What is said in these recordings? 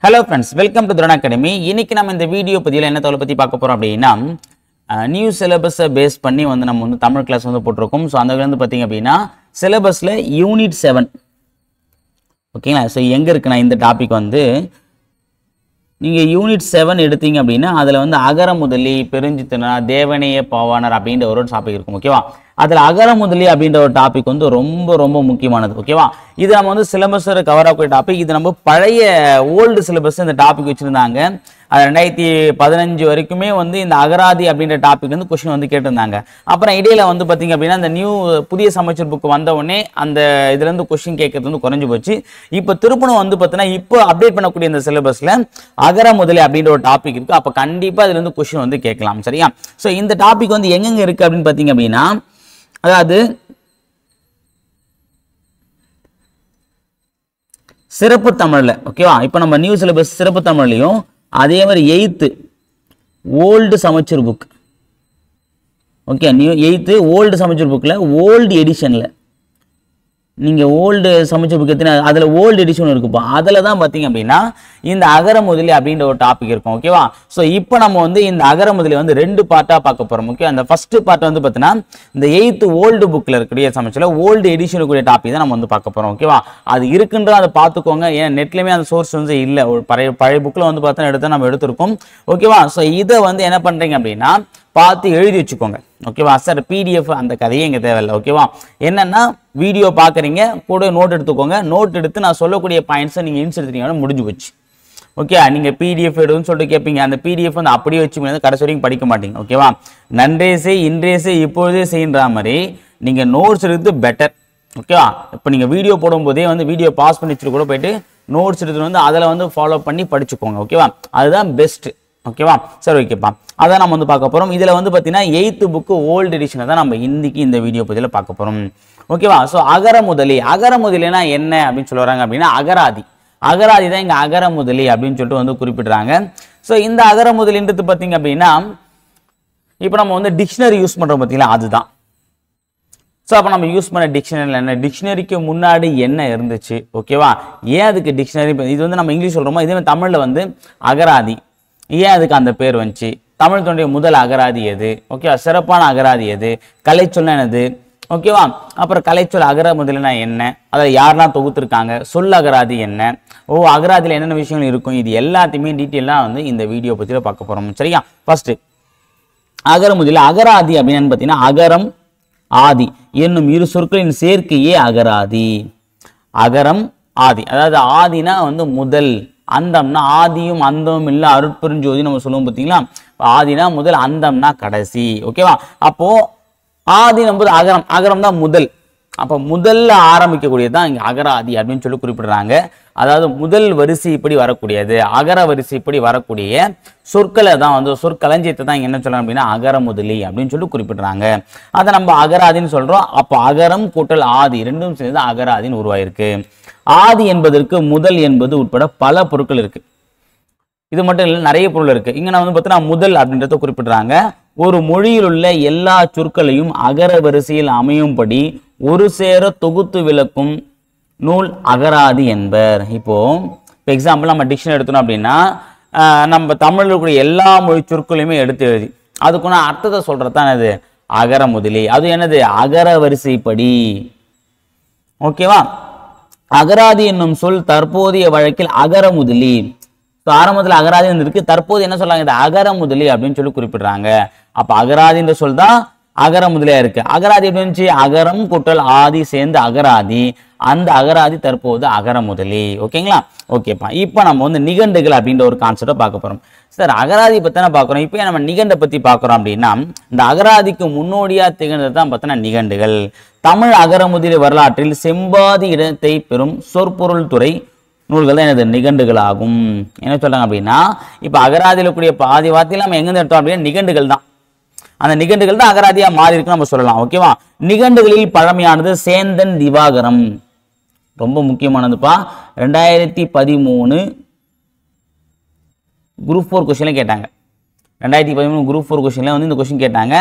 Hello friends, welcome to Dhrona Academy. இன்னைக்கு நம்ம இந்த வீடியோ பதிவுல என்ன தகவலை பத்தி பார்க்க போறோம் அப்படினா நியூ சிலபஸை பேஸ் பண்ணி நம்ம தமிழ் கிளாஸ் போட்டுருக்கோம். சோ அந்த வந்து பாத்தீங்க அப்படினா சிலபஸ்ல யூனிட் 7 ஓகேங்களா. சோ எங்க இருக்குனா இந்த டாபிக் நீங்க யூனிட் 7 எடுத்தீங்க அப்படினா அதுல அகர முதலி பெருஞ்சித்தனா தேவனைய பாவாணர் அப்படின்ற ஒரு டாபிக் இருக்கும். ஓகேவா. அதுல அகர முதலி அப்படின்ற ஒரு டாபிக் ரொம்ப ரொம்ப முக்கியமானது. ஓகேவா. இது நம்ம சிலபஸோட கவர் ஆகக்கூடிய டாபிக். இது நம்ம பழைய ஓல்டு சிலபஸ் இந்த டாபிக் வச்சிருந்தாங்க. 2015 வரைக்குமே இந்த அகராதி அப்படின்ற டாபிக் கொஸ்டின் கேட்டிருந்தாங்க. அப்புறம் இடையில பாத்தீங்க அப்படின்னா இந்த நியூ புதிய சமச்சீர் புக் வந்த உடனே அந்த இதுல இருந்து கொஸ்டின் கேட்கறது குறைஞ்சு போச்சு. இப்போ திருப்பணும் பார்த்தீங்கன்னா இப்போ அப்டேட் பண்ணக்கூடிய இந்த சிலபஸ்ல அகர முதலி அப்படின்ற ஒரு டாபிக் இருக்கு. அப்ப கண்டிப்பா இதுல இருந்து கொஸ்டின் கேட்கலாம். சரியா. சோ இந்த டாபிக் எங்கெங்க இருக்கு அப்படின்னு பாத்தீங்க அப்படின்னா அதாவது சிறப்பு தமிழ்ல ஓகேவா. இப்போ நம்ம நியூ சிலபஸ் சிறப்பு தமிழ்லையும் அதே மாதிரி 8th ஓல்டு சமச்சீர் book okay new 8th old சமச்சீர் புக்ல ஓல்டு எடிஷன்ல நீங்க ஓல்டு சமச்சீர் புக் எடுத்தீங்கன்னா அதுல ஓல்டு எடிஷன் இருக்குப்பா. அதுல தான் பாத்தீங்க அப்படின்னா இந்த அகர முதலி அப்படின்ற ஒரு டாபிக் இருக்கும். ஓகேவா. சோ இப்போ நம்ம இந்த அகர முதலி ரெண்டு பார்ட்டா பார்க்க போறோம். ஓகே. அந்த ஃபர்ஸ்ட் பார்ட் பார்த்தீங்கன்னா இந்த 8th ஓல்டு புக்ல இருக்கக்கூடிய சமச்சீர்ல ஓல்டு எடிஷன் கூடிய டாபிக் தான் நம்ம பார்க்க போறோம். ஓகேவா. அது இருக்குன்ற அதை பார்த்துக்கோங்க. ஏன்னா நெட்லயுமே அந்த சோர்ஸ் இல்ல. ஒரு பழைய புக்ல பார்த்தா எடுத்து நம்ம எடுத்திருக்கோம். ஓகேவா. சோ இதை என்ன பண்றீங்க அப்படின்னா பார்த்து எழுதி வச்சுக்கோங்க. ஓகேவா. சார் பிடிஎஃப் அந்த கதையே இங்க தேவையில்லை. ஓகேவா. என்னன்னா வீடியோ பாக்குறீங்க கூட நோட் எடுத்துக்கோங்க. நோட் எடுத்து நான் சொல்லக்கூடிய பாயிண்ட்ஸை நீங்க இன்ஸ் எடுத்துட்டீங்கன்னா முடிஞ்சு போச்சு. ஓகே. நீங்க பிடிஎஃப் எடுன்னு சொல்லிட்டு கேட்பீங்க. அந்த பிடிஎஃப் அப்படியே வச்சு கடைசி வரைக்கும் படிக்க மாட்டீங்க. ஓகேவா. நன்றே செய் இன்றே செய் இப்பொழுதே செய்கின்ற மாதிரி நீங்க நோட்ஸ் எடுத்து பெட்டர். ஓகேவா. இப்போ நீங்க வீடியோ போடும்போதே வீடியோ பாஸ் பண்ணி வச்சுட்டு கூட போயிட்டு நோட்ஸ் எடுத்து அதில் ஃபாலோ பண்ணி படிச்சுக்கோங்க. ஓகேவா. அதுதான் பெஸ்ட். ஓகேவா. சரி ஓகேப்பா. அதான் நம்ம பார்க்க போறோம். இதுல பார்த்தீங்கன்னா 8th புக் ஓல்டு எடிஷனை தான் நம்ம இன்னைக்கு இந்த வீடியோ பதில பார்க்க போறோம். ஓகேவா. ஸோ அகர முதலினா என்ன அப்படின்னு சொல்லுறாங்க அப்படின்னா அகராதி தான் இங்க அகர முதலி அப்படின்னு சொல்லிட்டு குறிப்பிடுறாங்க. ஸோ இந்த அகர முதலின்றது பார்த்தீங்க அப்படின்னா இப்போ நம்ம டிக்ஷனரி யூஸ் பண்றோம் பார்த்தீங்களா அதுதான். ஸோ அப்போ நம்ம யூஸ் பண்ண டிக்ஷனரியில் என்ன டிக்ஷனரிக்கு முன்னாடி என்ன இருந்துச்சு. ஓகேவா. ஏன் அதுக்கு டிக்ஷனரி இது நம்ம இங்கிலீஷ் சொல்றோமோ இதே தமிழ்ல அகராதி ஏன் அதுக்கு அந்த பேர் வந்துச்சு. தமிழ் தோன்றிய முதல் அகராதி எது. ஓகேவா. சிறப்பான அகராதி எது. கலைச்சொல் என்னது. ஓகேவா. அப்புறம் கலைச்சொல் அகர முதலினா என்ன, அதை யாரெல்லாம் தொகுத்துருக்காங்க, சொல் அகராதி என்ன, அகராதியில் என்னென்ன விஷயங்கள் இருக்கும், இது எல்லாத்தையுமே டீட்டெயிலாக இந்த வீடியோ பற்றியில் பார்க்க போறோம். சரியா. ஃபர்ஸ்ட் அகர முதலி அகராதி அப்படின்னு பார்த்தீங்கன்னா அகரம் ஆதி என்னும் இரு சொற்களின் சேர்க்கையே அகராதி. அகரம் ஆதி அதாவது ஆதினா முதல், அந்தம்னா ஆதியும் அந்தமும் இல்ல அருட்பெருஞ்சோதி நம்ம சொல்லுவோம் பார்த்தீங்களா. ஆதினா முதல், அந்தம்னா கடைசி. ஓகேவா. அப்போ ஆதி நம்பது அகரம் தான் முதல். அப்போ முதல்ல ஆரம்பிக்கக்கூடியதான் இங்க அகராதி அப்படின்னு சொல்லி குறிப்பிடுறாங்க. அதாவது முதல் வரிசைப்படி வரக்கூடியது அகர வரிசைப்படி வரக்கூடிய சொற்களை தான் சொற்களஞ்சியத்தை தான் என்ன சொல்றாங்க அப்படின்னா அகர முதலி அப்படின்னு சொல்லி குறிப்பிடுறாங்க. அதை நம்ம அகராதின்னு சொல்றோம். அப்போ அகரம் கூட்டல் ஆதி ரெண்டும் சேர்ந்து அகராதின்னு உருவாயிருக்கு. ஆதி என்பதற்கு முதல் என்பது உட்பட பல பொருட்கள் இருக்கு. இது மட்டும் இல்லை, நிறைய பொருள் இருக்கு. இங்க நான் பார்த்தீங்கன்னா முதல் அப்படின்றத குறிப்பிடுறாங்க. ஒரு மொழியில் உள்ள எல்லா சொற்களையும் அகர வரிசையில் அமையும்படி ஒரு சேர தொகுத்து விளக்கும் நூல் அகராதி என்பர். இப்போ எக்ஸாம்பிள் நம்ம டிக்ஷனரி எடுத்தோம் அப்படின்னா நம்ம தமிழில் இருக்கக்கூடிய எல்லா மொழி சொற்களையுமே எடுத்து எழுதி அதுக்குன்னா அர்த்தத்தை சொல்றதுதான் அது அகர முதலி. அது என்னது அகர வரிசைப்படி. ஓகேவா. அகராதி என்னும் சொல் தற்போதைய வழக்கில் அகர முதலி. ஆரம்பத்தில் அகராதி இருக்கு, தற்போது என்ன சொல்றாங்க இது அகர முதலி அப்படின்னு சொல்லி குறிப்பிடுறாங்க. அப்ப அகராதின்ற சொல் தான் அகர முதலியா இருக்கு. அகராதி எப்படி இருந்துச்சு அகரம் கூட்டல் ஆதி சேர்ந்து அகராதி. அந்த அகராதி தற்போது அகர முதலி. ஓகேங்களா. ஓகேப்பா. இப்போ நம்ம நிகண்டுகள் அப்படின்ற ஒரு கான்செப்டை பார்க்க போறோம். சார் அகராதி பத்தி தானே பார்க்குறோம், இப்போ நம்ம நிகண்டை பத்தி பார்க்குறோம் அப்படின்னா இந்த அகராதிக்கு முன்னோடியா திகழ்ந்தது தான் பார்த்தோன்னா நிகண்டுகள். தமிழ் அகர முதலி வரலாற்றில் செம்பாதி இடத்தை பெறும் சொற்பொருள் துறை நூல்கள் தான் எனது நிகண்டுகள் ஆகும். என்ன சொல்றாங்க அப்படின்னா இப்ப அகராதியில கூடிய பாதி வார்த்தையில நம்ம எங்க எடுத்தோம் அப்படின்னா நிகண்டுகள் தான். அந்த நிகண்டுகள் தான் அகராதியா மாறி இருக்குன்னு நம்ம சொல்லலாம். ஓகேவா. நிகண்டுகளில் பழமையானது சேந்தன் திவாகரம். ரொம்ப முக்கியமானதுப்பா. 2013 குரூப் 4 கொஸ்டின்ல கேட்டாங்க. 2013 குரூப் 4 கொஸ்டின்ல இந்த கொஸ்டின் கேட்டாங்க.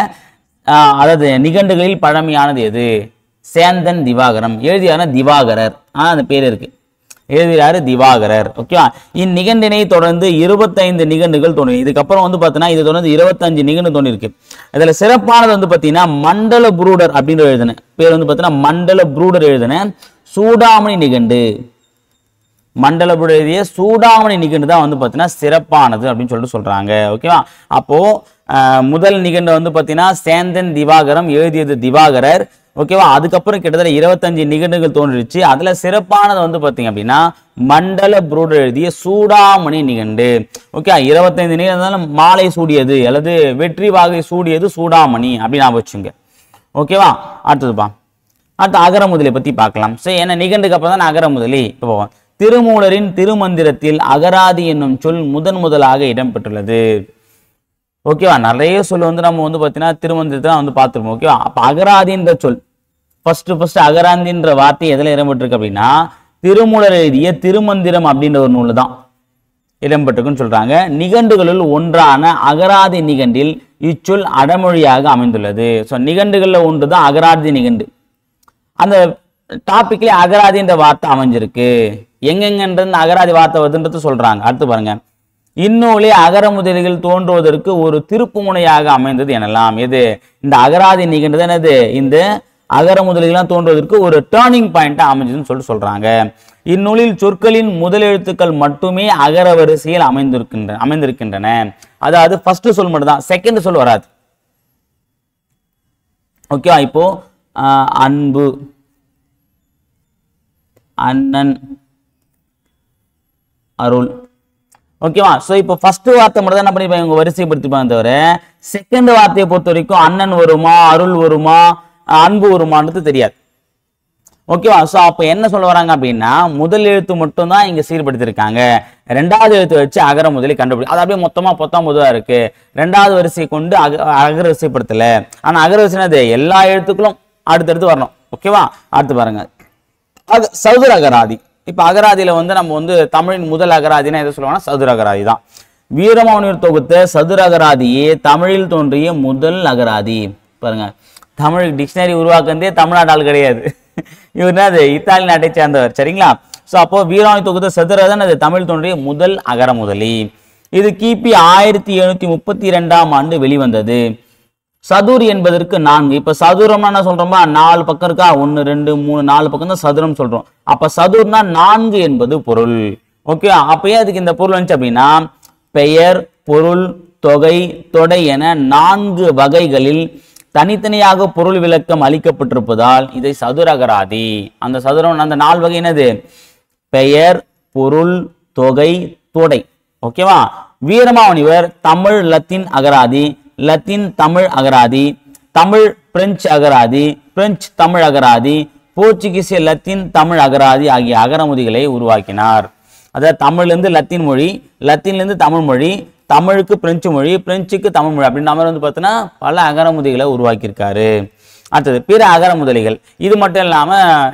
அதாவது நிகண்டுகளில் பழமையானது எது. சேந்தன் திவாகரம். எழுதியான திவாகரர். அந்த பேர் இருக்கு. எழுதுகிறாரு திவாகரர். ஓகேவா? இந்நிகண்டினை தொடர்ந்து 25 நிகண்டுகள் தோன்றி, இதுக்கப்புறம் வந்து பார்த்தீங்கன்னா இது தொடர்ந்து 25 நிகண்டு தோன்றிருக்கு. இதுல சிறப்பானது வந்து பார்த்தீங்கன்னா மண்டல புரூடர் அப்படின்ற எழுதின பேர் வந்து பார்த்தீங்கன்னா மண்டல புரூடர் எழுதின சூடாமணி நிகண்டு. மண்டலபுரம் எழுதிய சூடாமணி நிகண்டு தான் வந்து பார்த்தீங்கன்னா சிறப்பானது அப்படின்னு சொல்லிட்டு சொல்றாங்க. ஓகேவா? அப்போ முதல் நிகண்டு வந்து பார்த்தீங்கன்னா சேந்தன் திவாகரம் எழுதியது திவாகரர். ஓகேவா? அதுக்கப்புறம் கிட்டத்தட்ட 25 நிகண்டுகள் தோன்றிடுச்சு. அதுல சிறப்பானது வந்து பார்த்தீங்க அப்படின்னா மண்டல புரூடர் எழுதிய சூடாமணி நிகண்டு. ஓகே, 25 நிகழ்ந்தாலும் மாலை சூடியது அல்லது வெற்றி வாகை சூடியது சூடாமணி அப்படின்னு ஞாபகம் வச்சுங்க. ஓகேவா? அடுத்ததுப்பா, அடுத்து அகர முதலி பத்தி பார்க்கலாம். சரி, என்ன நிகண்டுக்கு அப்புறம் தான் அகர முதலி இப்போ போவோம். திருமூலரின் திருமந்திரத்தில் அகராதி என்னும் சொல் முதலாக இடம்பெற்றுள்ளது. ஓகேவா? நிறைய சொல் வந்து நம்ம வந்து பார்த்தீங்கன்னா திருமந்திரத்தை வந்து பார்த்துருப்போம். ஓகேவா? அப்போ அகராதின்ற சொல் ஃபர்ஸ்ட் அகராதின்ற வார்த்தை எதில் இடம்பெற்றிருக்கு அப்படின்னா திருமூலர் எழுதிய திருமந்திரம் அப்படின்ற ஒரு நூல் தான் இடம்பெற்றிருக்குன்னு சொல்றாங்க. நிகண்டுகளுள் ஒன்றான அகராதி நிகண்டில் இச்சொல் அடமொழியாக அமைந்துள்ளது. ஸோ நிகண்டுகளில் ஒன்று தான் அகராதி நிகண்டு. அந்த டாபிக்ல அகராதின்ற வார்த்தை அமைஞ்சிருக்கு. எங்கெங்கன்றது அகராதி வார்த்தை வருதுன்றது சொல்றாங்க. அடுத்து பாருங்க, இந்நூலே அகர முதலிகள் தோன்றுவதற்கு ஒரு திருப்பு முனையாக அமைந்தது எனலாம். எது? இந்த அகராதி நிகழ்ந்தது என்னது? இந்த அகர முதலிகள்லாம் தோன்றுவதற்கு ஒரு டேர்னிங் பாயிண்டா அமைஞ்சதுன்னு சொல்றாங்க. இந்நூலில் சொற்களின் முதல் எழுத்துக்கள் மட்டுமே அகர வரிசையில் அமைந்திருக்கின்றன. அதாவது ஃபர்ஸ்ட் சொல் மட்டும் தான், செகண்ட் சொல் வராது. ஓகேவா? இப்போ அன்பு, அண்ணன், அருள். ஓகேவா? சோ இப்போ ஃபர்ஸ்ட் வார்த்தை மட்டும் தான் என்ன பண்ணிருப்பாங்க, இவங்க வரிசைப்படுத்திப்பாங்க. தவிர செகண்ட் வார்த்தையை பொறுத்த வரைக்கும் அண்ணன் வருமா, அருள் வருமா, அன்பு வருமானது தெரியாது. ஓகேவா? சோ அப்ப என்ன சொல்ல வராங்க அப்படின்னா முதல் எழுத்து மட்டும் தான் இங்க சீர்படுத்திருக்காங்க. ரெண்டாவது எழுத்து வச்சு அகர முதலி கண்டுபிடி, அது அப்படியே மொத்தமா 19 இருக்கு. ரெண்டாவது வரிசையை கொண்டு அகர வரிசைப்படுத்தல. ஆனா அகர வரிசை எல்லா எழுத்துக்களும் அடுத்தடுத்து வரணும். ஓகேவா? அடுத்து பாருங்க, சதுர அகராதி. இப்ப அகராதியில வந்து நம்ம வந்து தமிழின் முதல் அகராதினா எதை சொல்லுவாங்கன்னா சதுர அகராதி தான். வீரமாமுனிவர் தொகுத்த சதுர அகராதியே தமிழில் தோன்றிய முதல் அகராதி. பாருங்க, தமிழ் டிக்ஷனரி உருவாக்குறதே தமிழ்நாடு ஆள் கிடையாது. இவர் என்னது, இத்தாலி நாட்டை சேர்ந்தவர். சரிங்களா? சோ அப்போ வீரமாமுனிவர் தொகுத்த சதுர தான் அது தமிழ் தோன்றிய முதல் அகர முதலி. இது கிபி 1732ஆம் ஆண்டு வெளிவந்தது. சதுர் என்பதற்கு 4. இப்ப சதுரம்னா என்ன சொல்றோமா, 4 பக்கம் இருக்கா, 1 2 3 4 பக்கம் தான் சதுரம் சொல்றோம். அப்ப சதுர்னா 4 என்பது பொருள். ஓகே, அப்பயே அதுக்கு இந்த பொருள் வந்துச்சு அப்படின்னா பெயர், பொருள், தொகை, தொடை என 4 வகைகளில் தனித்தனியாக பொருள் விளக்கம் அளிக்கப்பட்டிருப்பதால் இதை சதுர அகராதி. அந்த சதுரம் அந்த 4 வகை என்னது? பெயர், பொருள், தொகை, தொடை. ஓகேவா? வீரமாமுனிவர் தமிழ் லத்தீன் அகராதி, லத்தீன் தமிழ் அகராதி, தமிழ் பிரெஞ்சு அகராதி, பிரெஞ்சு தமிழ் அகராதி, போர்ச்சுகீசிய லத்தீன் தமிழ் அகராதி ஆகிய அகரமுதிகளை உருவாக்கினார். அதாவது தமிழ்லேருந்து லத்தீன் மொழி, லத்தீன்லேருந்து தமிழ் மொழி, தமிழுக்கு பிரெஞ்சு மொழி, பிரெஞ்சுக்கு தமிழ் மொழி அப்படின்னு நம்ம வந்து பார்த்தோன்னா பல அகரமுதிகளை உருவாக்கியிருக்காரு. அடுத்தது பிற அகரமுதலிகள். இது மட்டும் இல்லாம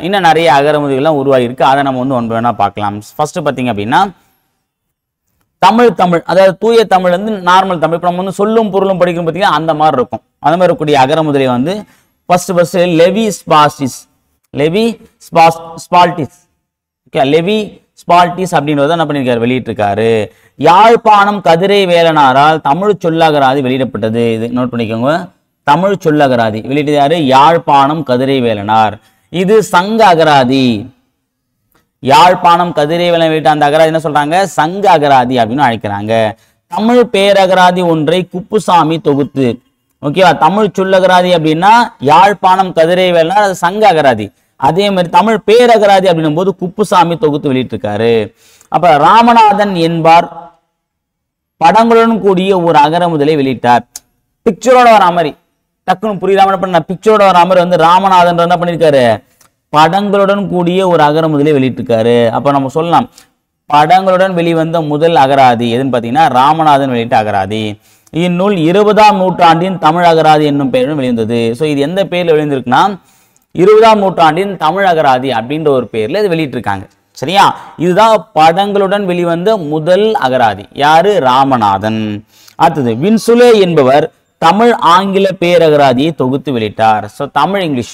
இன்னும் நிறைய அகரமுதிகள்லாம் உருவாகியிருக்கு. அதை நம்ம வந்து ஒன்று வேணா பார்க்கலாம். ஃபர்ஸ்ட் பார்த்தீங்க அப்படின்னா தமிழ், அதாவது தூய தமிழ் வந்து நார்மல் தமிழ். இப்போ நம்ம வந்து சொல்லும் பொருளும் படிக்கணும் பார்த்தீங்கன்னா அந்த மாதிரி இருக்கும். அந்த மாதிரி இருக்கக்கூடிய அகரமுதலை வந்து ஃபர்ஸ்ட் லெவி ஸ்பால்டிஸ், ஓகே, லெவி ஸ்பால்டிஸ் அப்படின்றத என்ன பண்ணியிருக்காரு, வெளியிட்டிருக்காரு. யாழ்ப்பாணம் கதிரை வேலனாரால் தமிழ் சொல்லகராதி வெளியிடப்பட்டது. இது நோட் பண்ணிக்கோங்க, தமிழ் சொல்லகராதி வெளியிட்டது யாரு? யாழ்ப்பாணம் கதிரை வேலனார். இது சங்க அகராதி. யாழ்ப்பாணம் கதிரை வேலன் வெளியிட்ட அந்த அகராதி என்ன சொல்றாங்க? சங்க அகராதி அப்படின்னு அழைக்கிறாங்க. தமிழ் பேரகராதி ஒன்றை குப்புசாமி தொகுத்து. ஓகேவா? தமிழ் சொல்லகராதி அப்படின்னா யாழ்ப்பாணம் கதிரை வேலனார், அது சங்க அகராதி. அதே மாதிரி தமிழ் பேரகராதி அப்படின்னும் போது குப்புசாமி தொகுத்து வெளியிட்டிருக்காரு. அப்ப ராமநாதன் என்பார் படங்களுடன் கூடிய ஒரு அகரமுதலை வெளியிட்டார். பிக்சரோட வர மாதிரி டக்குன்னு புரியாம பண்ண பிக்சரோட வர மாதிரி வந்து ராமநாதன் என்ன பண்ணிருக்காரு? படங்களுடன் கூடிய ஒரு அகரமுதலை வெளியிட்டிருக்காரு. அப்ப நம்ம சொல்லலாம் படங்களுடன் வெளிவந்த முதல் அகராதி எதுன்னு பாத்தீங்கன்னா ராமநாதன் வெளியிட்ட அகராதி. இந்நூல் 20ஆம் நூற்றாண்டின் தமிழ் அகராதி என்னும் பெயருடன் வெளிவந்தது. ஸோ இது எந்த பெயர்ல வெளிவந்திருக்குன்னா 20ஆம் நூற்றாண்டின் தமிழ் அகராதி அப்படின்ற ஒரு பெயர்ல இது வெளியிட்டிருக்காங்க. சரியா? இதுதான் படங்களுடன் வெளிவந்த முதல் அகராதி. யாரு? ராமநாதன். அடுத்தது வின்சுலே என்பவர் தமிழ் ஆங்கில பேரகராதியை தொகுத்து வெளியிட்டார். So Tamil English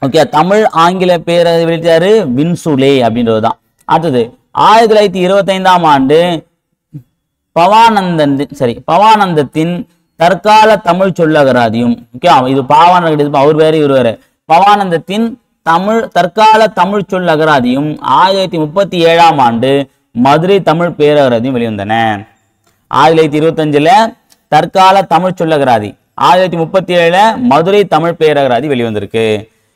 okay, Tamil ஆங்கில பேரவை வெளியிட்டாரு வின்சுலே அப்படின்றது தான். அடுத்தது 1925ஆம் ஆண்டு பவானந்தத்தின் தற்கால தமிழ் சொல்லகராதியும். ஓகே, இது பாவானந்தர் அவர் வேற இவர் வேற. பவானந்தத்தின் தற்கால தமிழ் சொல்லகராதியும் 1937ஆம் ஆண்டு மதுரை தமிழ் பேரகராதியும் வெளிவந்தன. 1925ல தற்கால தமிழ் சொல்லகராதி, 1937ல மதுரை தமிழ் பேரகராதி வெளிவந்திருக்கு.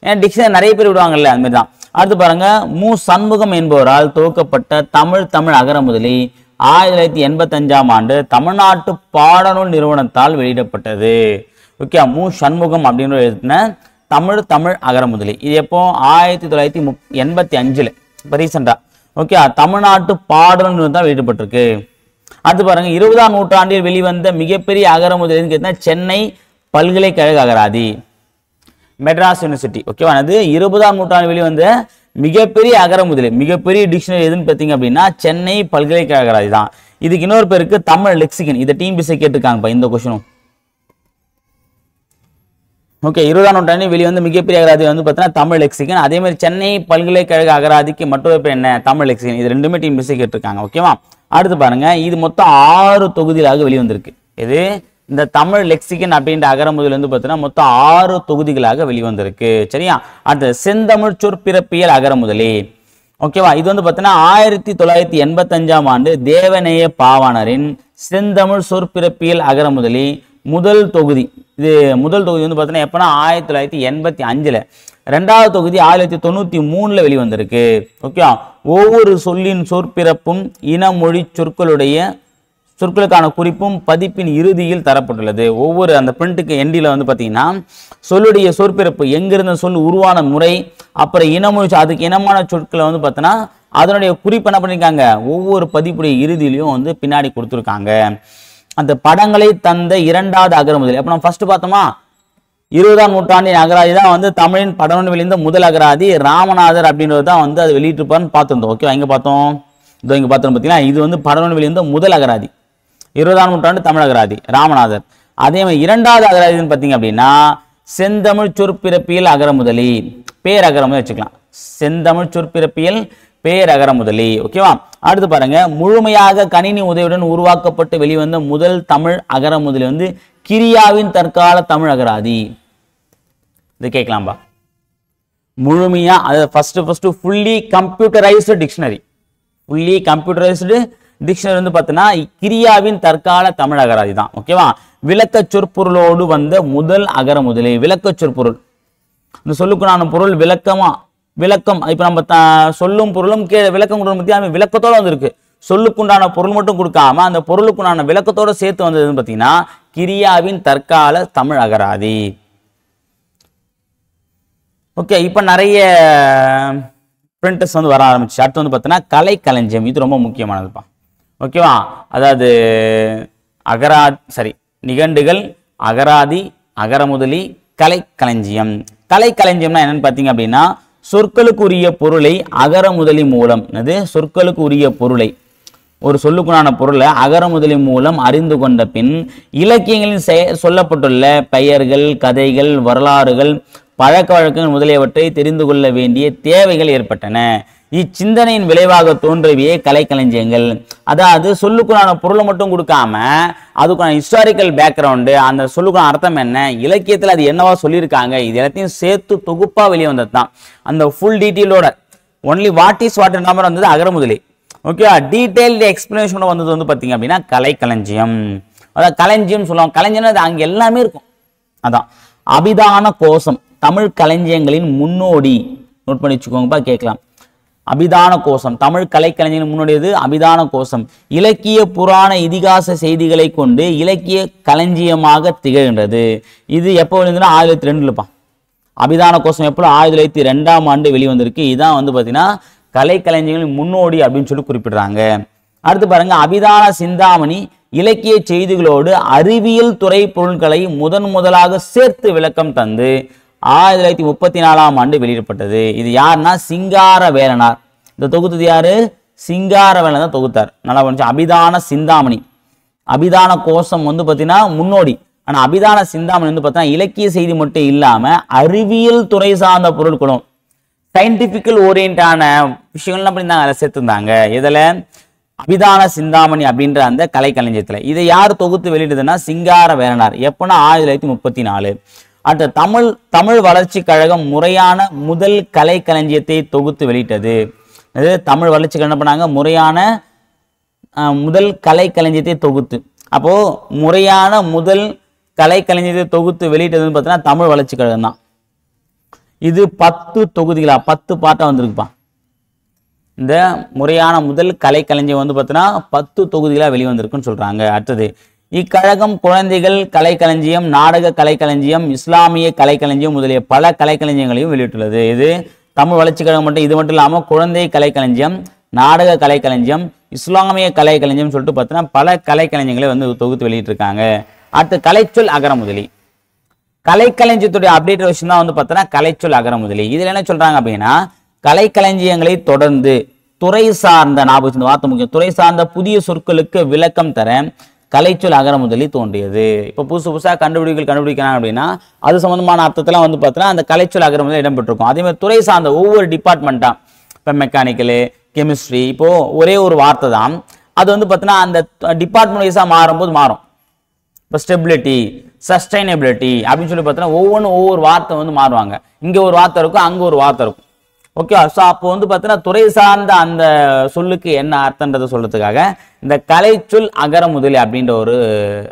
ஏன்னா டிக்ஷனரி நிறைய பேர் விடுவாங்கல்ல, அந்த மாதிரி தான். அடுத்து பாருங்க, மு சண்முகம் என்பவரால் துவக்கப்பட்ட தமிழ் அகரமுதலி 1985ஆம் ஆண்டு தமிழ்நாட்டு பாடநூல் நிறுவனத்தால் வெளியிடப்பட்டது. ஓகே, மு சண்முகம் அப்படின்னு எழுதின தமிழ் அகரமுதலி. இது எப்போ 1985ல, இப்போ ரீசெண்டா. ஓகே, தமிழ்நாட்டு பாடநூல் நிறுவனத்தால் வெளியிடப்பட்டிருக்கு. அடுத்து பாருங்க, 20ஆம் நூற்றாண்டில் வெளிவந்த மிகப்பெரிய அகரமுதலின்னு கேட்டீங்கன்னா சென்னை பல்கலைக்கழக அகராதி, மெட்ராஸ் யூனிவர்சிட்டி. ஓகேவா, அது 20ஆம் நூற்றாண்டு வெளிவந்த மிகப்பெரிய அகரமுதலி, மிகப்பெரிய டிக்ஷனரி எதுன்னு பார்த்தீங்க அப்படின்னா சென்னை பல்கலைக்கழக அகராதி தான். இதுக்கு இன்னொரு பேருக்கு தமிழ் லெக்சிகன். இதை டிஎன்பிஎஸ்சி கேட்டிருக்காங்கப்பா இந்த கொஸ்டினும். ஓகே, 20ஆம் நூற்றாண்டில் வெளிவந்த மிகப்பெரிய அகராதி வந்து பார்த்தீங்கன்னா தமிழ் லெக்சிகன். அதே மாதிரி சென்னை பல்கலைக்கழக அகராதிக்கு மற்றொரு பேர் என்ன, தமிழ் லெக்சிகன். இது ரெண்டுமே டிஎன்பிஎஸ்சி கேட்டிருக்காங்க. ஓகேவா, அடுத்து பாருங்க, இது மொத்தம் 6 தொகுதிகளாக வெளிவந்திருக்கு. இது இந்த தமிழ் லெக்சிகன் அப்படின்ற அகரமுதல் வந்து பார்த்தீங்கன்னா மொத்தம் 6 தொகுதிகளாக வெளிவந்திருக்கு. சரியா, அடுத்து செந்தமிழ் சொற்பிறப்பியல் அகரமுதலி. ஓகேவா, இது வந்து பார்த்தீங்கன்னா 1985ஆம் ஆண்டு தேவநேய பாவாணரின் செந்தமிழ் சொற்பிறப்பியல் அகரமுதலி முதல் தொகுதி. இது முதல் தொகுதி வந்து பார்த்தீங்கன்னா எப்போனா 1985ல. 2வது தொகுதி 1993ல வெளிவந்திருக்கு. ஓகே, ஒவ்வொரு சொல்லின் சொற்பிறப்பும் இனமொழி சொற்களுக்கான குறிப்பும் பதிப்பின் இறுதியில் தரப்பட்டுள்ளது. ஒவ்வொரு அந்த பிரிண்ட்டுக்கு எண்டில் வந்து பார்த்தீங்கன்னா சொல்லுடைய சொற்பிறப்பு, எங்கிருந்த சொல் உருவான முறை, அப்புறம் இனமொழி, அதுக்கு இனமான சொற்களை வந்து பார்த்தோன்னா அதனுடைய குறிப்பு என்ன பண்ணியிருக்காங்க, ஒவ்வொரு பதிப்புடைய இறுதியிலையும் வந்து பின்னாடி கொடுத்துருக்காங்க. அந்த படங்களை தந்த 2வது அகரமுதலி. அப்போ நம்ம ஃபர்ஸ்ட் பார்த்தோமா, 20ஆம் நூற்றாண்டின் அகராதி தான் வந்து தமிழின் படநூல் வெளிந்த முதல் அகராதி. ராமநாதர் அப்படின்றது தான் வந்து அது வெளியிட்டிருப்பான்னு பார்த்துருந்தோம். ஓகே, இங்கே பார்த்தோம், இதோ இங்கே பார்த்தோம் பார்த்தீங்கன்னா இது வந்து படநூல் வெளிந்த முதல் அகராதி, 20ஆம் நூற்றாண்டு தமிழ் அகராதி ராமநாதர். அதே மாதிரி 2வது அகராதின்னு பார்த்தீங்க அப்படின்னா செந்தமிழ் சொற்பிறப்பியல் அகரமுதலி, பேரகரமுதலி வச்சுக்கலாம். செந்தமிழ் சொற்பிறப்பியல் பேரகரமுதலி. ஓகேவா, அடுத்து பாருங்க, முழுமையாக கணினி உதவியுடன் உருவாக்கப்பட்டு வெளிவந்த முதல் தமிழ் அகரமுதலி வந்து கிரியாவின் தற்கால தமிழ் அகராதி. இது கேட்கலாம்பா. முழுமையா, அது first fully computerised dictionary. Fully computerised dictionary வந்து பார்த்தீங்கன்னா கிரியாவின் தற்கால தமிழ் அகராதி தான். ஓகேவா, விளக்க சொற்பொருளோடு வந்த முதல் அகரமுதலி. விளக்க சொற்பொருள், இந்த சொல்லுக்குண்டான பொருள் விளக்கம். இப்போ நம்ம சொல்லும் பொருளும் விளக்கம் கொடுக்க பற்றி விளக்கத்தோட வந்திருக்கு. சொல்லுக்குண்டான பொருள் மட்டும் கொடுக்காம அந்த பொருளுக்குண்டான விளக்கத்தோட சேர்த்து வந்ததுன்னு பார்த்தீங்கன்னா கிரியாவின் தற்கால தமிழ் அகராதி. ஓகே, இப்போ நிறைய பிரிண்டர்ஸ் வந்து வர ஆரம்பிச்சு. அடுத்து வந்து பார்த்தீங்கன்னா கலைக்களஞ்சியம். இது ரொம்ப முக்கியமானதுப்பா. ஓகேவா, அதாவது நிகண்டுகள், அகராதி, அகரமுதலி, கலைக்களஞ்சியம். கலைக்களஞ்சியம்னா என்னன்னு பார்த்தீங்க அப்படின்னா சொற்களுக்கு உரிய பொருளை அகரமுதலி மூலம், சொற்களுக்கு உரிய பொருளை, ஒரு சொல்லுக்குண்டான பொருளை அகரமுதலி மூலம் அறிந்து கொண்ட பின் இலக்கியங்களில் சொல்லப்பட்டுள்ள பெயர்கள், கதைகள், வரலாறுகள், பழக்க வழக்கங்கள் முதலியவற்றை தெரிந்து கொள்ள வேண்டிய தேவைகள் ஏற்பட்டன. இச்சிந்தனையின் விளைவாக தோன்றியவே கலைக்களஞ்சியங்கள். அதாவது சொல்லுக்குண்டான பொருளை மட்டும் கொடுக்காம அதுக்கான ஹிஸ்டாரிக்கல் பேக்ரவுண்டு, அந்த சொல்லுக்கான அர்த்தம் என்ன, இலக்கியத்தில் அது என்னவா சொல்லியிருக்காங்க, இது எல்லாத்தையும் சேர்த்து தொகுப்பா வெளியே வந்தது தான். அந்த ஃபுல் டீட்டெயிலோட ஒன்லி வாட் நம்பர் வந்தது அகரமுதலி. ஓகே, டீடைல்டு எக்ஸ்பிளனேஷனோட வந்தது வந்து பார்த்தீங்க அப்படின்னா கலைக்களஞ்சியம். அதாவது களஞ்சியம் சொல்லுவாங்க. களஞ்சியம் அது அங்கே எல்லாமே இருக்கும். அதான் அபிதான கோஷம் தமிழ் களஞ்சியங்களின் முன்னோடி. நோட் பண்ணி வச்சுக்கோங்கப்பா, கேட்கலாம். அபிதான கோஷம் தமிழ் கலைக்களஞ்சியங்களின் முன்னோடியது அபிதான கோஷம். இலக்கிய புராண இதிகாச செய்திகளை கொண்டு இலக்கிய களஞ்சியமாக திகழ்கின்றது. இது எப்போ வெளிவந்ததுன்னா 1902லப்பா. அபிதான கோஷம் எப்போ 1902ஆம் ஆண்டு வெளிவந்திருக்கு. இதான் வந்து பார்த்தீங்கன்னா கலைக்களஞ்சியங்களின் முன்னோடி அப்படின்னு சொல்லி குறிப்பிடுறாங்க. அடுத்து பாருங்க, அபிதான சிந்தாமணி இலக்கிய செய்திகளோடு அறிவியல் துறை பொருட்களை முதலாக சேர்த்து விளக்கம் தந்து 1934ஆம் ஆண்டு வெளியிடப்பட்டது. இது யாருன்னா சிங்காரவேலனார். இந்த தொகுத்தது யாரு? சிங்காரவேலன் தான் தொகுத்தார். நல்லா பண்ணுச்சு. அபிதான சிந்தாமணி, அபிதான கோஷம் வந்து பார்த்தீங்கன்னா முன்னோடி, ஆனால் அபிதான சிந்தாமணி வந்து பார்த்தீங்கன்னா இலக்கிய செய்தி மட்டும் இல்லாமல் அறிவியல் துறை சார்ந்த பொருட்களும் சயின்டிஃபிக்கல் ஓரியன்டான விஷயங்கள்லாம் பண்ணியிருந்தாங்க, அதை சேர்த்துருந்தாங்க. இதில் அபிதான சிந்தாமணி அப்படின்ற அந்த கலைக்களஞ்சியத்தில் இதை யார் தொகுத்து வெளியிடுதுன்னா சிங்கார வேலனார். எப்போனா 1934. அடுத்த தமிழ் வளர்ச்சி கழகம் முறையான முதல் கலைக்களஞ்சியத்தை தொகுத்து வெளியிட்டது. அது தமிழ் வளர்ச்சி கழகம் என்ன பண்ணாங்க, முறையான முதல் கலைக்களஞ்சியத்தை தொகுத்து. அப்போ முறையான முதல் கலைக்களஞ்சியத்தை தொகுத்து வெளியிட்டதுன்னு பார்த்தீங்கன்னா தமிழ் வளர்ச்சி கழகம் தான். இது 10 தொகுதிகளா 10 பாட்டா வந்திருக்குப்பா. இந்த முறையான முதல் கலைக்களஞ்சியம் வந்து பார்த்தீங்கன்னா 10 தொகுதிகளா வெளிவந்திருக்குன்னு சொல்றாங்க. அடுத்தது இக்கழகம் குழந்தைகள் கலைக்களஞ்சியம், நாடக கலைக்களஞ்சியம், இஸ்லாமிய கலைக்களஞ்சியம் முதலிய பல கலைக்களஞ்சியங்களையும் வெளியிட்டுள்ளது. இது தமிழ் வளர்ச்சி கழகம் மட்டும், இது மட்டும் இல்லாமல் குழந்தை கலைக்களஞ்சியம், நாடக கலைக்களஞ்சியம், இஸ்லாமிய கலைக்களஞ்சியம் சொல்லிட்டு பார்த்தீங்கன்னா பல கலைக்களஞ்சியங்களை வந்து தொகுத்து வெளியிட்டிருக்காங்க. அடுத்து கலைச்சொல் அகரமுதலி. கலைக்களஞ்சியத்துடைய அப்டேட் விஷயம் தான் வந்து பார்த்தீங்கன்னா கலைச்சொல் அகரமுதலி. இதில் என்ன சொல்றாங்க அப்படின்னா கலைக்களஞ்சியங்களை தொடர்ந்து துறை சார்ந்த வார்த்தை முக்கியம், துறை சார்ந்த புதிய சொற்களுக்கு விளக்கம் தர கலைச்சொல் அகரமுதலி தோன்றியது. இப்போ புதுசாக கண்டுபிடிக்கிறாங்க அப்படின்னா அது சம்பந்தமான அர்த்தத்தெல்லாம் வந்து பார்த்தீங்கன்னா அந்த கலைச்சொல் அகரமுதலி இடம்பெற்றிருக்கும். அதே மாதிரி துறை சார்ந்த ஒவ்வொரு டிபார்ட்மெண்ட்டா, இப்போ மெக்கானிக்கலு, கெமிஸ்ட்ரி, இப்போ ஒரே ஒரு வார்த்தை தான், அது வந்து பார்த்தீங்கன்னா அந்த டிபார்ட்மெண்ட் வைஸாக மாறும்போது மாறும். இப்போ ஸ்டெபிலிட்டி, சஸ்டைனபிலிட்டி அப்படின்னு சொல்லி பார்த்தீங்கன்னா ஒவ்வொரு வார்த்தை வந்து மாறுவாங்க. இங்கே ஒரு வார்த்தை இருக்கும், அங்கே ஒரு வார்த்தை இருக்கும். ஓகே, ஸோ அப்போ வந்து பார்த்தீங்கன்னா துறை சார்ந்த அந்த சொல்லுக்கு என்ன அர்த்தன்றதை சொல்றதுக்காக இந்த கலைச்சொல் அகரமுதலி அப்படின்ற ஒரு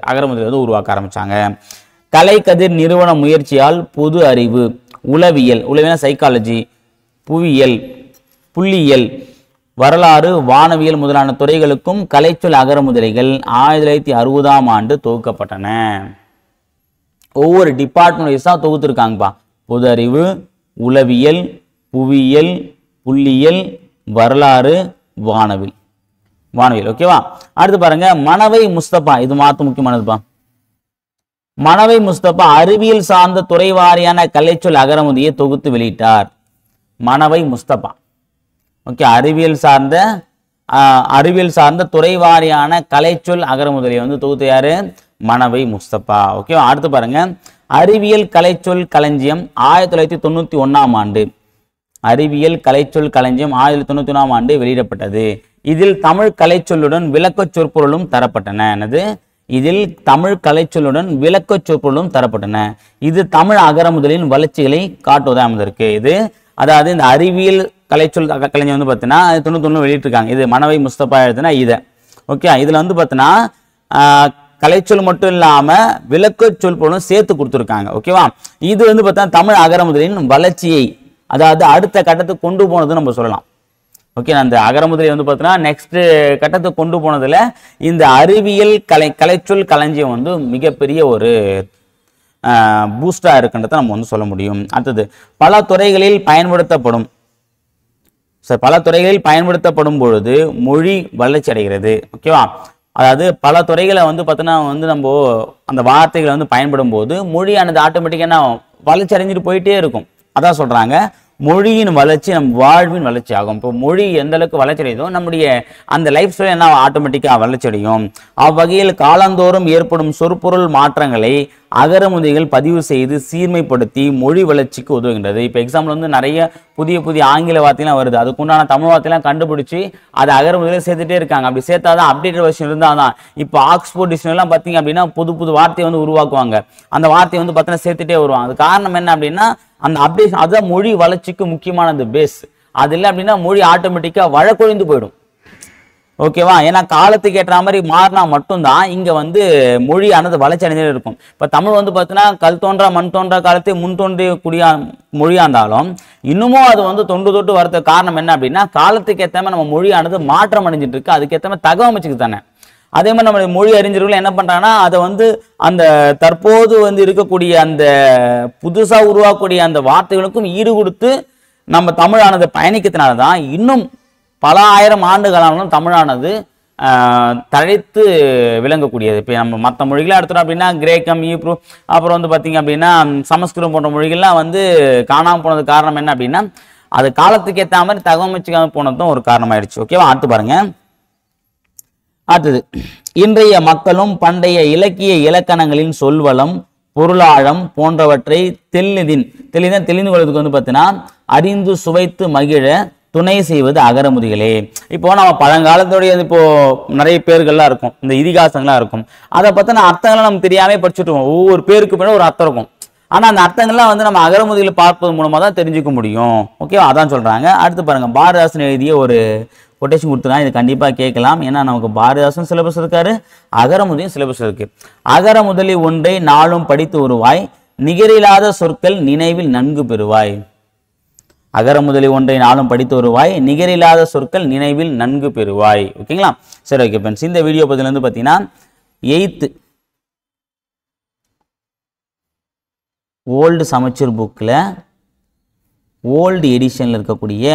அகரமுதலி வந்து உருவாக்க ஆரம்பிச்சாங்க. கலைக்கதிர் நிறுவன முயற்சியால் பொது அறிவு, உளவியல் சைக்காலஜி, புவியியல், புள்ளியியல், வரலாறு, வானவியல் முதலான துறைகளுக்கும் கலைச்சொல் அகரமுதலிகள் 1960ஆம் ஆண்டு தொகுக்கப்பட்டன. ஒவ்வொரு டிபார்ட்மெண்ட் வைஸாக தொகுத்துருக்காங்கப்பா. பொது அறிவு, உளவியல், புவியியல், புள்ளியியல், வரலாறு, வானவியல். ஓகேவா? அடுத்து பாருங்க மனவை முஸ்தபா. இது மாத்து முக்கியமானதுப்பா. மனவை முஸ்தபா அறிவியல் சார்ந்த துறை வாரியான கலைச்சொல் அகரமுதியை தொகுத்து வெளியிட்டார். மனவை முஸ்தபா. ஓகே, அறிவியல் சார்ந்த துறை வாரியான கலைச்சொல் அகரமுதலியை வந்து தொகுத்து யாரு? மனவை முஸ்தபா. ஓகேவா? அடுத்து பாருங்க அறிவியல் கலைச்சொல் களஞ்சியம் 1991ஆம் ஆண்டு. அறிவியல் கலைச்சொல் களஞ்சியம் 1991ஆம் ஆண்டு வெளியிடப்பட்டது. இதில் தமிழ் கலைச்சொல்லுடன் விளக்க சொற்பொருளும் தரப்பட்டன. இதில் தமிழ் கலைச்சொல்லுடன் விளக்க சொற்பொருளும் தரப்பட்டன. இது தமிழ் அகரமுதலின் வளர்ச்சிகளை காட்டுவதாக அமைந்திருக்கு. இது அதாவது இந்த அறிவியல் கலைச்சொல் களஞ்சியம் வந்து பார்த்தீங்கன்னா 91 வெளியிட்டிருக்காங்க. இது மனவை முஸ்தபா எழுதுனா இதை. ஓகே, இதுல வந்து பார்த்தீங்கன்னா கலைச்சொல் மட்டும் இல்லாம விளக்க சொற்பொருளும் சேர்த்து கொடுத்துருக்காங்க. ஓகேவா? இது வந்து பார்த்தீங்கன்னா தமிழ் அகரமுதலின் வளர்ச்சியை, அதாவது அடுத்த கட்டத்துக்கு கொண்டு போனது நம்ம சொல்லலாம். ஓகே, அந்த அகரமுதலி வந்து பார்த்தீங்கன்னா நெக்ஸ்ட் கட்டத்துக்கு கொண்டு போனதுல இந்த அறிவியல் கலைச்சொல் களஞ்சியம் வந்து மிகப்பெரிய ஒரு பூஸ்டா இருக்குன்றதை நம்ம வந்து சொல்ல முடியும். அடுத்தது பல துறைகளில் பயன்படுத்தப்படும் பொழுது மொழி வளர்ச்சி அடைகிறது. ஓகேவா? அதாவது பல துறைகளை வந்து பார்த்தீங்கன்னா வந்து நம்ம அந்த வார்த்தைகளை வந்து பயன்படும் போது மொழியானது ஆட்டோமேட்டிக்காக வளர்ச்சி அடைஞ்சிட்டு போயிட்டே இருக்கும். அதான் சொல்றாங்க மொழியின் வளர்ச்சி நம் வாழ்வின் வளர்ச்சி ஆகும். இப்போ மொழி எந்த அளவுக்கு வளர்ச்சி அடையுதோ நம்முடைய அந்த லைஃப் ஸ்டைல் என்ன ஆட்டோமேட்டிக்காக வளர்ச்சி அடையும். அவ்வகையில் காலந்தோறும் ஏற்படும் சொற்பொருள் மாற்றங்களை அகரமுதிகள் பதிவு செய்து சீர்மைப்படுத்தி மொழி வளர்ச்சிக்கு உதவுகின்றது. இப்போ எக்ஸாம்பிள் வந்து நிறைய புதிய ஆங்கில வார்த்தைலாம் வருது, அதுக்குண்டான தமிழ் வார்த்தைலாம் கண்டுபிடிச்சி அதை அகரமுதிகளை சேர்த்துட்டே இருக்காங்க. அப்படி சேர்த்தாதான் அப்டேட்டட் வெர்ஷன் இருந்தால் தான். இப்போ ஆக்ஸ்போர்ட் டிக்ஷனரிலாம் பார்த்தீங்க அப்படின்னா புது வார்த்தையை வந்து உருவாக்குவாங்க. அந்த வார்த்தையை வந்து பார்த்தீங்கன்னா சேர்த்துட்டே வருவாங்க. அது காரணம் என்ன அப்படின்னா அந்த அப்டேஷன், அதுதான் மொழி வளர்ச்சிக்கு முக்கியமானது பேஸ். அது இல்லை அப்படின்னா மொழி ஆட்டோமேட்டிக்காக வழக்கொழிந்து போயிடும். ஓகேவா? ஏன்னா காலத்துக்கு ஏற்ற மாதிரி மாறினா மட்டும்தான் இங்க வந்து மொழியானது வளர்ச்சி அடைஞ்சே இருக்கும். இப்ப தமிழ் வந்து பார்த்தீங்கன்னா கல் தோன்றா மண் தோன்றா காலத்தை முன் தோன்றிய மொழியா இருந்தாலும் இன்னமும் அது வந்து தொட்டு வரதுக்கு காரணம் என்ன அப்படின்னா காலத்துக்கு ஏற்ற மாதிரி நம்ம மொழியானது மாற்றம் அடைஞ்சிட்டு இருக்கு. அதுக்கேற்ற மாதிரி தகவமைச்சுக்கு தானே. அதே மாதிரி நம்மளுடைய மொழி அறிஞர்கள் என்ன பண்றாங்கன்னா அதை வந்து அந்த தற்போது வந்து இருக்கக்கூடிய அந்த புதுசா உருவாக்கக்கூடிய அந்த வார்த்தைகளுக்கும் ஈடு கொடுத்து நம்ம தமிழானது பயணிக்கிறதுனாலதான் இன்னும் பல ஆயிரம் ஆண்டுகளாலும் தமிழானது தழைத்து விளங்கக்கூடியது. இப்போ நம்ம மற்ற மொழிகளாக எடுத்துட்டோம் அப்படின்னா கிரேக்கம், ஈப்ரு, அப்புறம் வந்து பார்த்தீங்க அப்படின்னா சமஸ்கிருதம் போன்ற மொழிகள்லாம் வந்து காணாமல் போனது காரணம் என்ன அப்படின்னா அது காலத்துக்கு ஏற்ற மாதிரி தகவமைச்சுக்காம போனதும் ஒரு காரணமாயிடுச்சு. ஓகேவா? அடுத்து பாருங்க அடுத்தது, இன்றைய மக்களும் பண்டைய இலக்கிய இலக்கணங்களின் சொல்வளம் பொருளாழம் போன்றவற்றை தெளிந்து கொள்வதற்கு வந்து பார்த்தீங்கன்னா அறிந்து சுவைத்து மகிழ துணை செய்வது அகரமுதிகளே. இப்போ நம்ம பழங்காலத்துடைய இப்போ நிறைய பேர்கள்லாம் இருக்கும், இந்த இதிகாசங்கள்லாம் இருக்கும், அதை பற்றின அர்த்தங்கள்லாம் நம்ம தெரியாமல் படிச்சுட்டுவோம். ஒவ்வொரு பேருக்கு பின்னாடி ஒரு அர்த்தம் இருக்கும். ஆனால் அந்த அர்த்தங்கள்லாம் வந்து நம்ம அகரமுதிகளை பார்ப்பது மூலமாக தான் தெரிஞ்சுக்க முடியும். ஓகேவா, அதான் சொல்கிறாங்க. அடுத்து பாருங்க, பாரதிதாசன் எழுதிய ஒரு கொட்டேஷன் கொடுத்துருக்காங்க, இது கண்டிப்பாக கேட்கலாம். ஏன்னா நமக்கு பாரதிதாசன் சிலபஸ் இருக்காரு, அகரமுதியும் சிலபஸ் இருக்கு. அகரமுதலி ஒன்றை நாளும் படித்து வருவாய், நிகரில்லாத சொற்கள் நினைவில் நன்கு பெறுவாய். அகரமுதலி ஒன்றை நாளும் படித்து வருவாய், நிகரில்லாத சொற்கள் நினைவில் நன்கு பெறுவாய். ஓகேங்களா, சரி, ஓகே ஃப்ரெண்ட்ஸ். இந்த வீடியோ பதில் வந்து பார்த்தீங்கன்னா 8th ஓல்டு சமச்சீர் புக்கில் ஓல்டு எடிஷனில் இருக்கக்கூடிய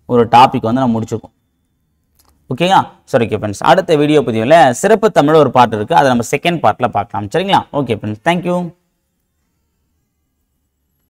ஒரு டாபிக் வந்து நம்ம முடிச்சிருக்கோம். ஓகேங்களா, சரி, ஓகே ஃப்ரெண்ட்ஸ். அடுத்த வீடியோ பதிவில் சிறப்பு தமிழ் ஒரு பார்ட் இருக்குது, அதை நம்ம செகண்ட் பார்ட்டில் பார்க்கலாம். சரிங்களா, ஓகே ஃப்ரெண்ட்ஸ், தேங்க்யூ.